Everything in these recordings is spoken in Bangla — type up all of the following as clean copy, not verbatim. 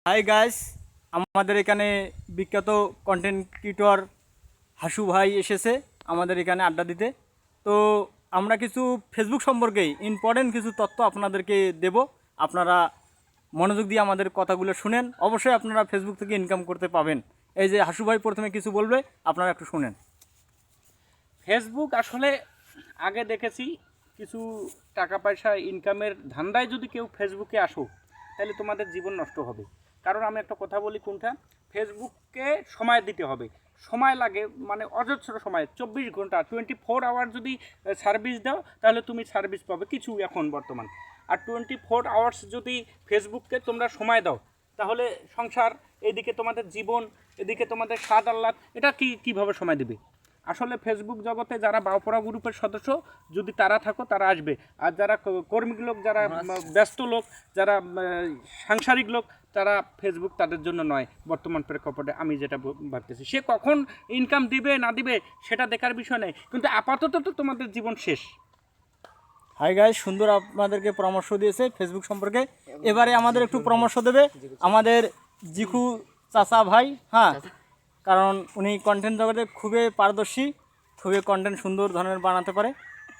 হাই গাইস, আমাদের এখানে বিখ্যাত কন্টেন্ট ক্রিয়েটর হাসু ভাই এসেছে আমাদের এখানে আড্ডা দিতে। তো আমরা কিছু ফেসবুক সম্পর্কে ইম্পর্টেন্ট কিছু তথ্য আপনাদেরকে দেব। আপনারা মনোযোগ দিয়ে আমাদের কথাগুলো শুনেন। অবশ্যই আপনারা ফেসবুক থেকে ইনকাম করতে পাবেন। এই যে হাসু ভাই প্রথমে কিছু বলবে, আপনারা একটু শুনেন। ফেসবুক আসলে আগে দেখেছি কিছু টাকা পয়সা ইনকামের ধান্দায় যদি কেউ ফেসবুকে আসো তাহলে তোমাদের জীবন নষ্ট হবে। কারণ আমি একটা কথা বলি, কোনটা, ফেসবুককে সময় দিতে হবে। সময় লাগে মানে অজস্র সময়, 24 ঘন্টা 24 আওয়ার যদি সার্ভিস দাও তাহলে তুমি সার্ভিস পাবে কিছু এখন বর্তমান। আর 24 আওয়ার্স যদি ফেসবুককে তোমরা সময় দাও তাহলে সংসার, এদিকে তোমাদের জীবন, এদিকে তোমাদের স্বাদ আহ্লাদ, এটা কীভাবে সময় দেবে? আসলে ফেসবুক জগতে যারা বাউপড়া গ্রুপের সদস্য, যদি তারা থাকো তারা আসবে। আর যারা কর্মী লোক, যারা ব্যস্ত লোক, যারা সাংসারিক লোক, তারা ফেসবুক তাদের জন্য নয় বর্তমান প্রেক্ষাপটে। আমি যেটা ভাবতেছি, সে কখন ইনকাম দিবে না দিবে সেটা দেখার বিষয় নেই, কিন্তু আপাতত তো তোমাদের জীবন শেষ। হাই গাইস, সুন্দর আপনাদেরকে পরামর্শ দিয়েছে ফেসবুক সম্পর্কে। এবারে আমাদের একটু পরামর্শ দেবে আমাদের জিকু চাচা ভাই। হ্যাঁ, কারণ উনি কন্টেন্ট জগতে খুবই পারদর্শী, খুবই কন্টেন্ট সুন্দর ধরনের বানাতে পারে।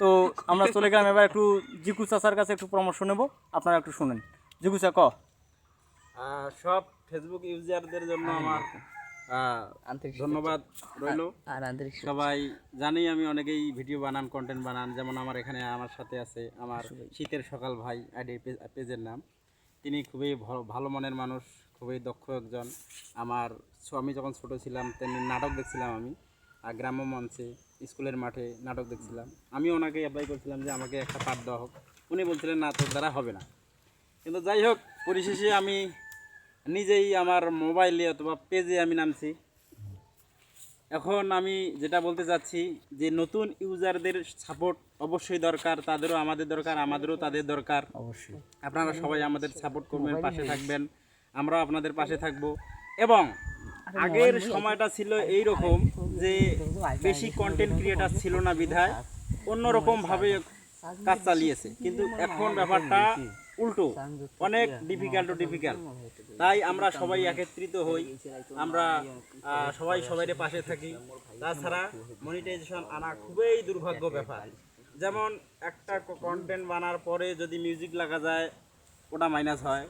তো আমরা চলে গেলাম এবার একটু জিকু চাচার কাছে একটু পরামর্শ নেব। আপনারা একটু শুনেন। জিকু চা সব ফেসবুক ইউজারদের জন্য আমার ধন্যবাদ রইল। সবাই জানি আমি অনেকেই ভিডিও বানান, কন্টেন্ট বানান। যেমন আমার এখানে আমার সাথে আছে আমার শীতের সকাল ভাই, আইডি পেজের নাম। তিনি খুবই ভালো মনের মানুষ, খুবই দক্ষ একজন। আমি যখন ছোট ছিলাম তেমনি নাটক দেখছিলাম, আমি গ্রাম্য মঞ্চে স্কুলের মাঠে নাটক দেখছিলাম। আমি ওনাকে অ্যাপ্লাই করছিলাম যে আমাকে একটা পাঠ দেওয়া হোক। উনি বলছিলেন না, তোর দ্বারা হবে না। কিন্তু যাই হোক, পরিশেষে আমি নিজেই আমার মোবাইলে অথবা পেজে আমি নামছি। এখন আমি যেটা বলতে চাচ্ছি যে নতুন ইউজারদের সাপোর্ট অবশ্যই দরকার, তাদেরও আমাদের দরকার, আমাদেরও তাদের দরকার। অবশ্যই আপনারা সবাই আমাদের সাপোর্ট করবেন, পাশে থাকবেন, আমরাও আপনাদের পাশে থাকব। এবং আগের সময়টা ছিল এই রকম যে বেশি কন্টেন্ট ক্রিয়েটার ছিল না বিধায় অন্যরকমভাবে কাজ চালিয়েছে, কিন্তু এখন ব্যাপারটা উল্টো, অনেক ডিফিকাল্ট। তাই আমরা সবাই একত্রিত হই, আমরা সবাই সবাইয়ের পাশে থাকি। তাছাড়া মনিটাইজেশন আনা খুবই দুর্ভাগ্য ব্যাপার। যেমন একটা কন্টেন্ট বানার পরে যদি মিউজিক লাগা যায় ওটা মাইনাস হয়,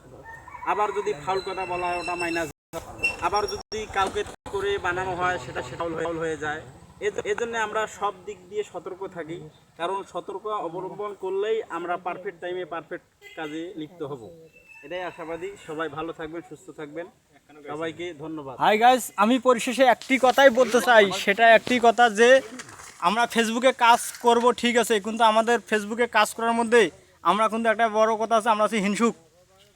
আবার যদি ফাউল কথা বলা হয় ওটা মাইনাস হয়, আবার যদি কাউকে করে বানানো হয় সেটাও হয়ে যায়। এজন্য আমরা সব দিক দিয়ে সতর্ক থাকি, কারণ সতর্ক অবলম্বন করলেই আমরা পারফেক্ট টাইমে পারফেক্ট কাজে লিপ্ত হব। এটাই আশাবাদী। সবাই ভালো থাকবেন, সুস্থ থাকবেন, সবাইকে ধন্যবাদ। হাই গাইস, আমি পরিশেষে একটি কথাই বলতে চাই, সেটা একটি কথা যে আমরা ফেসবুকে কাজ করব ঠিক আছে, কিন্তু আমাদের ফেসবুকে কাজ করার মধ্যে আমরা কিন্তু একটা বড় কথা আছে, আমরা আছি হিংসুক।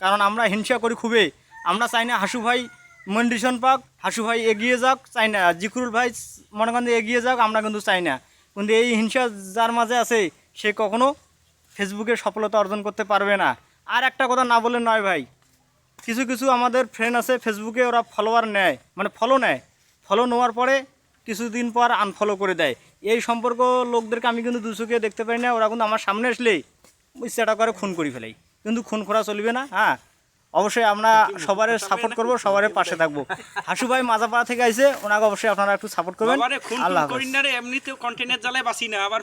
কারণ আমরা হিংসা করি খুবই। আমরা চাই না হাসু ভাই মন্ডিশন পাক, হাসু ভাই এগিয়ে যাক, চাই না জিকুরুল ভাই মনে করেন এগিয়ে যাক, আমরা কিন্তু চাই না। কিন্তু এই হিংসা যার মাঝে আছে সে কখনো ফেসবুকে সফলতা অর্জন করতে পারবে না। আর একটা কথা না বলে নয় ভাই, কিছু কিছু আমাদের ফ্রেন্ড আছে ফেসবুকে, ওরা ফলোয়ার নেয়, মানে ফলো নেওয়ার পরে কিছুদিন পর আনফলো করে দেয়। এই সম্পর্ক লোকদেরকে আমি কিন্তু দুচোখে দেখতে পাই না। ওরা কিন্তু আমার সামনে আসলেই ইচ্ছাটা করে খুন করে ফেলাই, কিন্তু খুন করা চলবে না। হ্যাঁ, অবশ্যই আমরা সবার সাপোর্ট করব, সবার পাশে থাকবো। হাসু ভাই মাজাপাড়া থেকে আইছে, ওনাকে অবশ্যই আপনারা একটু সাপোর্ট করবেন। আল্লাহ, এমনিতেও কন্টেন্টের জ্বালায় বাঁচি না, আবার